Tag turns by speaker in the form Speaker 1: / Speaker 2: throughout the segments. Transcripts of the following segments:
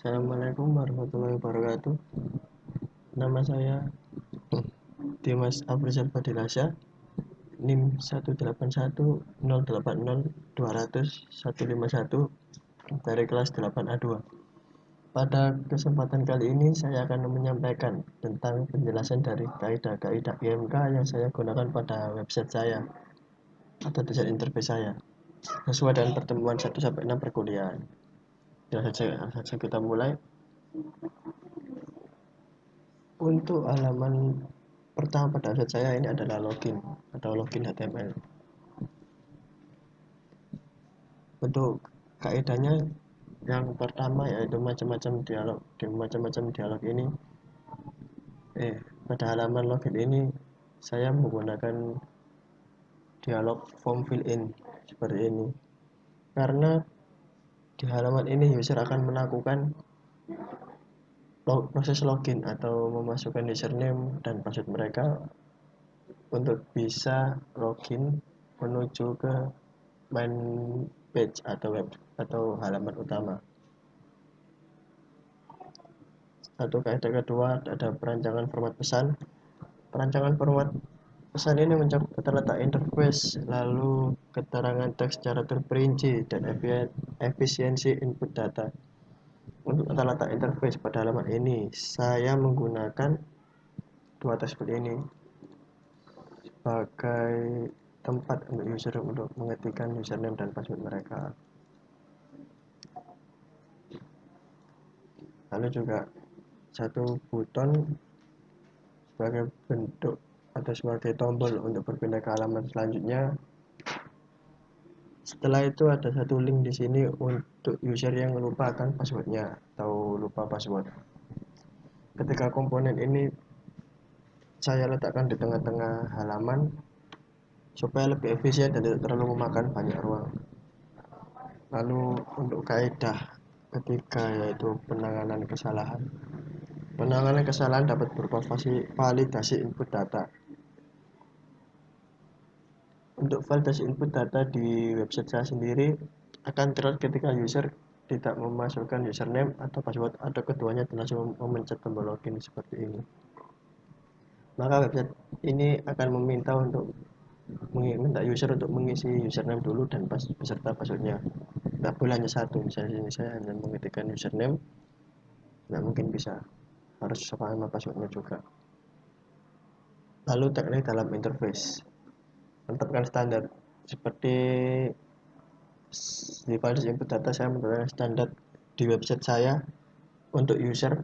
Speaker 1: Assalamualaikum warahmatullahi wabarakatuh. Nama saya Dimas Afrizal Fadilasya, NIM 181080200-151 dari kelas 8A2. Pada kesempatan kali ini saya akan menyampaikan tentang penjelasan dari kaidah-kaidah IMK yang saya gunakan pada website saya atau desain interface saya sesuai dengan pertemuan 1-6 perkuliahan. Langsung saja kita mulai. Untuk halaman pertama pada website saya ini adalah login atau login HTML. Untuk kaidahnya yang pertama yaitu macam-macam dialog. Di macam-macam dialog ini pada halaman login ini saya menggunakan dialog form fill in seperti ini. Karena di halaman ini user akan melakukan proses login atau memasukkan username dan password mereka untuk bisa login menuju ke main page atau web atau halaman utama. Satu kaidah kedua ada perancangan format pesan. Perancangan format pesan ini mencakup tata letak interface, lalu keterangan teks secara terperinci dan efisiensi input data. Untuk tata letak interface pada halaman ini saya menggunakan dua teks seperti ini sebagai tempat untuk user untuk mengetikkan username dan password mereka. Lalu juga satu buton sebagai bentuk atau sebagai tombol untuk berpindah ke halaman selanjutnya. Setelah itu ada satu link di sini untuk user yang lupa akan passwordnya atau lupa password. Ketika komponen ini saya letakkan di tengah-tengah halaman supaya lebih efisien dan tidak terlalu memakan banyak ruang. Lalu untuk kaidah ketiga yaitu penanganan kesalahan. Penanganan kesalahan dapat berupa validasi input data. Untuk validasi input data di website saya sendiri akan terlihat ketika user tidak memasukkan username atau password atau keduanya dan langsung memencet tombol login seperti ini. Maka website ini akan meminta user untuk mengisi username dulu dan beserta passwordnya. Tidak boleh hanya satu, misalnya ini saya hanya mengetikkan username, tidak mungkin bisa, harus sama passwordnya juga. Lalu teknik dalam interface, menetapkan standar seperti di validasi input data. Saya menetapkan standar di website saya untuk user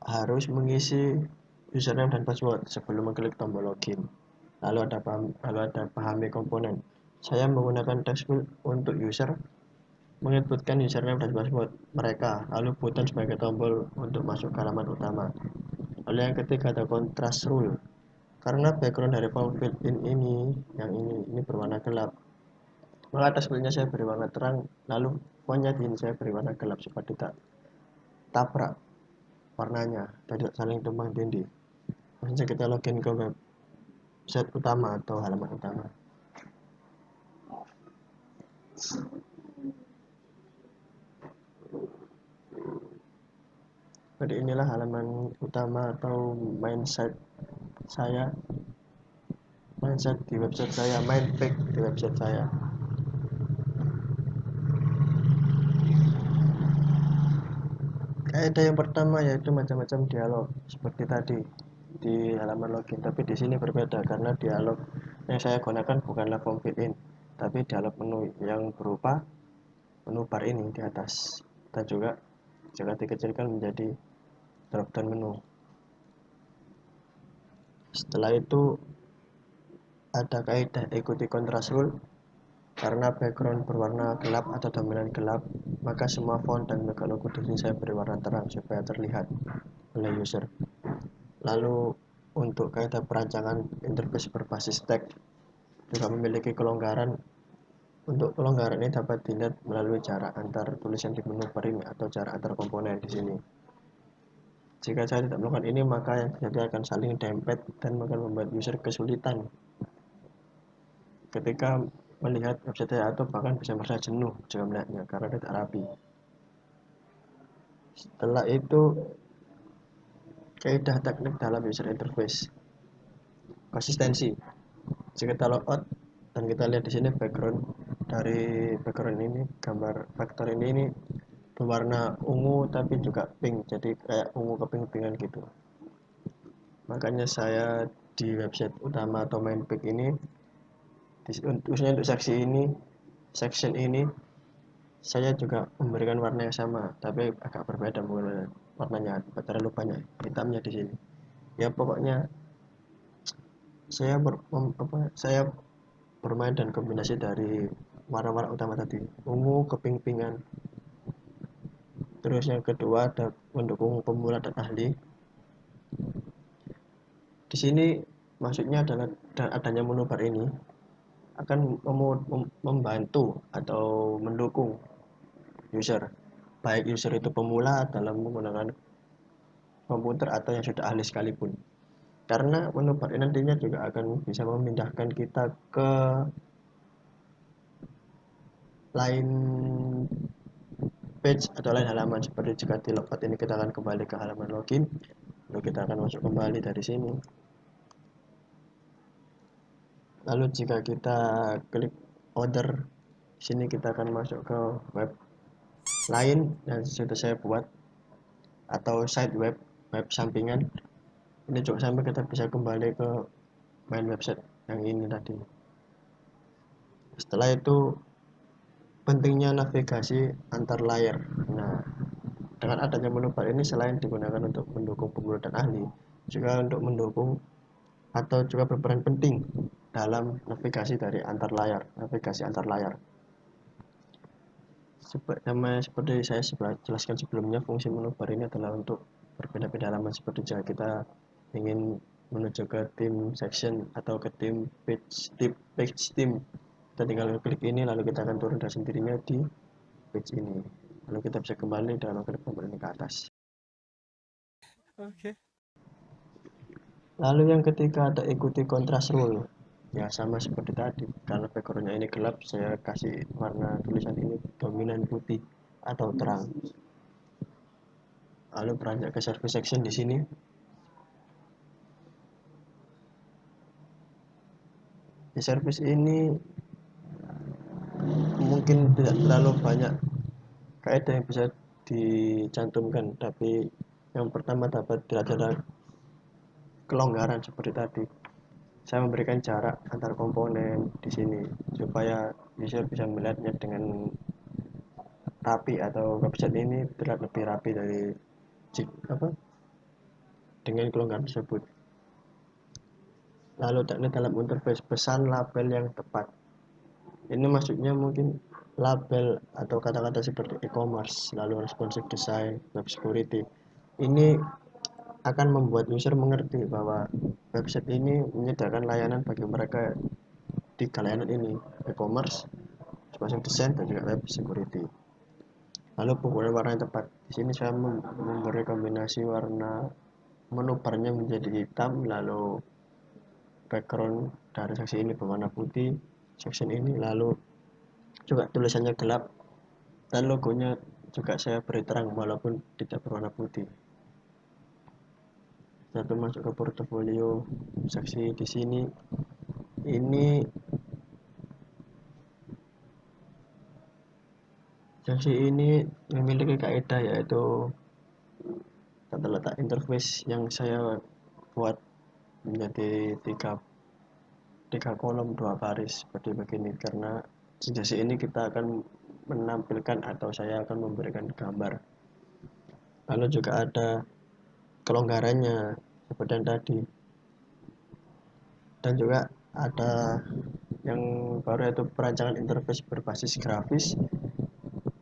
Speaker 1: harus mengisi username dan password sebelum mengklik tombol login. Lalu ada pahami komponen. Saya menggunakan text field untuk user menginputkan username dan password mereka, lalu button sebagai tombol untuk masuk ke halaman utama. Lalu yang ketiga ada contrast rule. Karena background dari form fill in yang ini berwarna gelap, maka text fieldnya saya beri warna terang, lalu fontnya ini saya beri warna gelap supaya tidak tabrak warnanya dan tidak saling tumpang tindih. Langsung kita login ke website utama atau halaman utama. Jadi inilah halaman utama atau main site saya, main site di website saya, main page di website saya. Kaidah yang pertama yaitu macam-macam dialog seperti tadi di halaman login, tapi di sini berbeda karena dialog yang saya gunakan bukanlah form fill in, tapi dialog menu yang berupa menu bar ini di atas, dan juga jika dikecilkan menjadi drop down menu. Setelah itu ada kaidah ikuti contrast rule. Karena background berwarna gelap atau dominan gelap, maka semua font dan logo di sini saya beri warna terang supaya terlihat oleh user. Lalu untuk kaidah perancangan interface berbasis teks juga memiliki kelonggaran. Untuk kelonggaran ini dapat dilihat melalui jarak antar tulisan di menu bar ini atau jarak antar komponen di sini. Jika saya tidak melakukan ini, maka yang terjadi akan saling dempet dan akan membuat user kesulitan ketika melihat website saya, atau bahkan bisa merasa jenuh jika melihatnya karena tidak rapi. Setelah itu kaidah teknik dalam user interface. Konsistensi. Jika kita logout dan kita lihat di sini background dari background ini, gambar vektor ini berwarna ungu tapi juga pink, jadi kayak ungu keping-pingan gitu. Makanya saya di website utama atau main page ini, khususnya untuk section ini saya juga memberikan warna yang sama, tapi agak berbeda warnanya, terlalu banyak hitamnya di sini. Ya pokoknya saya bermain dan kombinasi dari warna-warna utama tadi, ungu keping-pingan. Terus yang kedua ada mendukung pemula dan ahli. Di sini maksudnya adalah adanya menu bar ini akan membantu atau mendukung user, baik user itu pemula dalam menggunakan komputer atau yang sudah ahli sekalipun. Karena menu bar ini nantinya juga akan bisa memindahkan kita ke lain page atau lain halaman, seperti jika di logout ini kita akan kembali ke halaman login, lalu kita akan masuk kembali dari sini. Lalu jika kita klik order, sini kita akan masuk ke web lain yang sudah saya buat atau site web sampingan. Ini juga sampai kita bisa kembali ke main website yang ini tadi. Setelah itu pentingnya navigasi antar layar. Nah, dengan adanya menu bar ini selain digunakan untuk mendukung pemula dan ahli, juga untuk mendukung atau juga berperan penting dalam navigasi antar layar. Seperti saya jelaskan sebelumnya, fungsi menu bar ini adalah untuk berbeda-beda halaman, seperti jika kita ingin menuju ke tim section atau ke tim page team, kita tinggal klik ini lalu kita akan turun dari sendirinya di page ini, lalu kita bisa kembali dan mengklik tombol ini ke atas.
Speaker 2: Oke.
Speaker 1: Lalu yang ketiga ada ikuti contrast rule. Ya sama seperti tadi, karena backgroundnya ini gelap, saya kasih warna tulisan ini dominan putih atau terang. Lalu beranjak ke service section di sini. Di service ini mungkin tidak terlalu banyak kaidah yang bisa dicantumkan, tapi yang pertama dapat adalah kelonggaran seperti tadi. Saya memberikan jarak antar komponen di sini supaya user bisa melihatnya dengan rapi, atau website ini terlihat lebih rapi dari dengan kelonggaran tersebut. Lalu teknik dalam interface, pesan label yang tepat. Ini maksudnya mungkin label atau kata-kata seperti e-commerce, lalu responsive design, web security. Ini akan membuat user mengerti bahwa website ini menyediakan layanan bagi mereka di layanan ini, e-commerce, responsive design, dan juga web security. Lalu penggunaan warna yang tepat. Di sini saya memberi kombinasi warna menu barnya menjadi hitam, lalu background dari seksi ini berwarna putih, section ini lalu juga tulisannya gelap, dan logonya juga saya beri terang walaupun tidak berwarna putih. Satu masuk ke portofolio seksi di sini. Ini seksi ini memiliki kaidah, yaitu tata letak interface yang saya buat menjadi tiga kolom 2 baris seperti begini, karena di sesi ini kita akan menampilkan atau saya akan memberikan gambar. Lalu juga ada kelonggarannya seperti yang tadi, dan juga ada yang baru, yaitu perancangan interface berbasis grafis.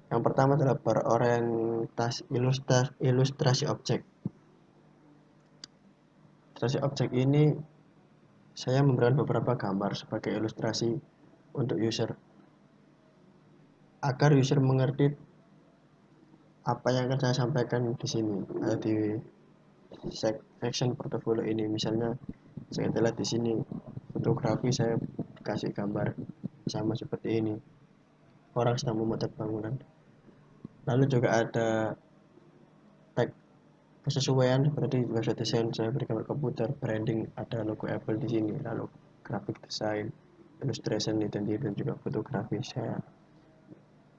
Speaker 1: Yang pertama adalah berorientasi ilustrasi objek. Ilustrasi objek ini saya memberikan beberapa gambar sebagai ilustrasi untuk user, agar user mengerti apa yang akan saya sampaikan di sini, di section portfolio ini. Misalnya saya lihat di sini fotografi, saya kasih gambar sama seperti ini, orang sedang memotret bangunan. Lalu juga ada tag kesesuaian seperti website design saya berikan komputer, branding ada logo Apple di sini, lalu graphic design, illustration dan juga fotografi saya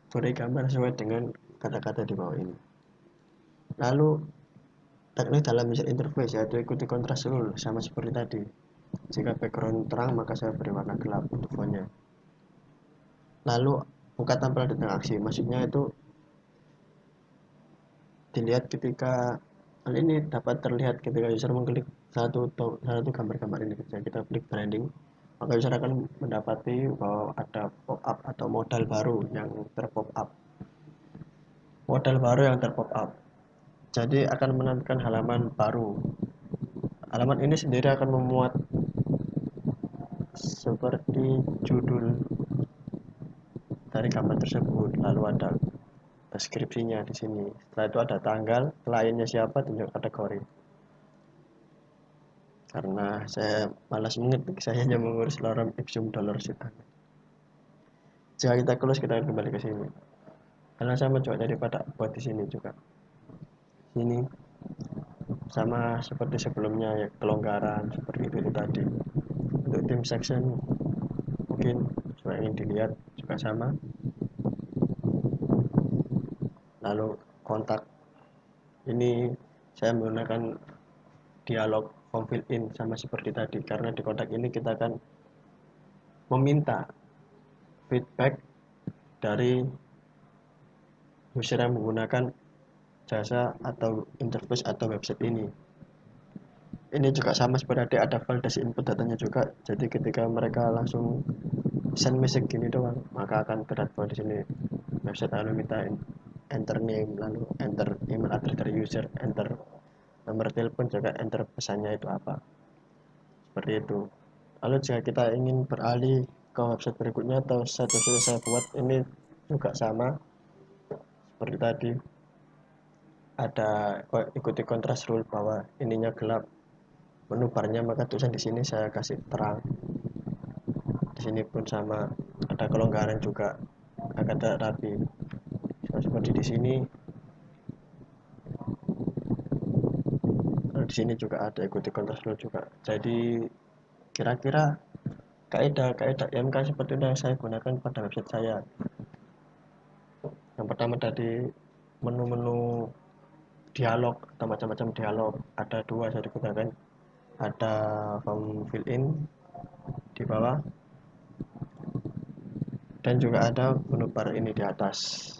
Speaker 1: beri gambar sesuai dengan kata-kata di bawah ini. Lalu teknik dalam user interface yaitu ikuti kontras rule sama seperti tadi. Jika background terang maka saya beri warna gelap untuk fontnya. Lalu buka tampilan di tengah aksi, maksudnya itu dilihat ketika hal ini dapat terlihat ketika user mengklik satu gambar-gambar ini. Jika kita klik branding, maka user akan mendapati bahwa ada pop up atau modal baru yang terpop up. Jadi akan menampilkan halaman baru. Halaman ini sendiri akan memuat seperti judul dari gambar tersebut, lalu ada deskripsinya di sini. Setelah itu ada tanggal, kliennya siapa, dan juga kategori. Karena saya malas mengetik, saya hanya mengurus lorem ipsum dollar sheet. Jika kita close, kita kembali ke sini. Karena saya mencoba daripada buat di sini juga. Sini sama seperti sebelumnya ya, kelonggaran seperti itu tadi. Untuk tim section mungkin supaya ingin dilihat juga sama. Lalu kontak ini saya menggunakan dialog form fill in sama seperti tadi, karena di kontak ini kita akan meminta feedback dari user yang menggunakan jasa atau interface atau website ini. Ini juga sama seperti ada validasi input datanya juga, jadi ketika mereka langsung send message gini doang maka akan terdapat di sini website, lalu minta enter name, lalu enter email address dari user, enter nomor telepon, juga enter pesannya itu apa, seperti itu. Lalu jika kita ingin beralih ke website berikutnya atau satu saya buat ini juga sama seperti tadi, ada ikuti kontras rule bahwa ininya gelap, menu barnya maka tulisan di sini saya kasih terang. Di sini pun sama, ada kelonggaran juga agak rapi seperti di sini. Di sini juga ada ikuti kontras rule juga. Jadi kira-kira kaidah IMK seperti itu yang saya gunakan pada website saya. Yang pertama tadi menu-menu dialog atau macam-macam dialog, ada dua saya digunakan, ada form fill in di bawah dan juga ada menu bar ini di atas.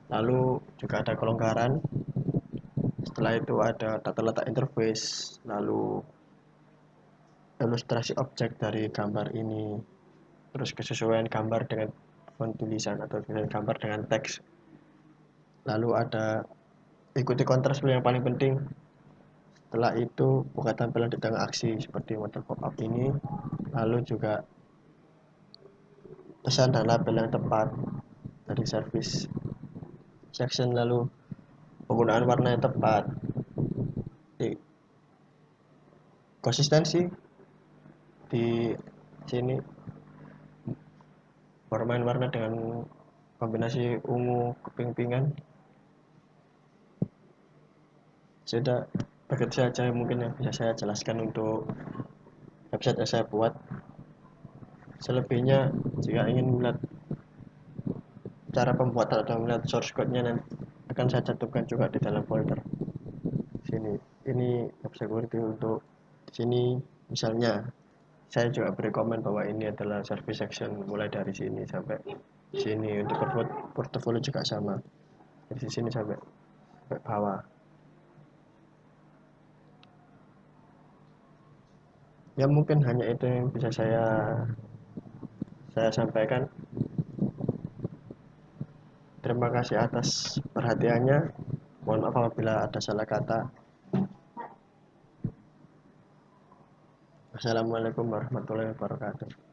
Speaker 1: Lalu juga ada kelonggaran, setelah itu ada tata letak interface, lalu ilustrasi objek dari gambar ini, terus kesesuaian gambar dengan font tulisan atau gambar dengan teks. Lalu ada ikuti kontras yang paling penting. Setelah itu buka tampilan di tengah aksi seperti model pop-up ini, lalu juga pesan dan label yang tepat dari service section, lalu penggunaan warna yang tepat, konsistensi di sini bermain warna dengan kombinasi ungu keping-pingan. Sudah begitu saja mungkin yang bisa saya jelaskan untuk website yang saya buat. Selebihnya jika ingin melihat cara pembuatan atau melihat source code-nya nanti akan saya cantumkan juga di dalam folder sini. Ini website security untuk sini, misalnya saya juga beri komen bahwa ini adalah service section mulai dari sini sampai sini. Untuk portfolio juga sama, dari sini sampai bawah. Ya mungkin hanya itu yang bisa saya sampaikan. Terima kasih atas perhatiannya. Mohon maaf apabila ada salah kata. Assalamualaikum warahmatullahi wabarakatuh.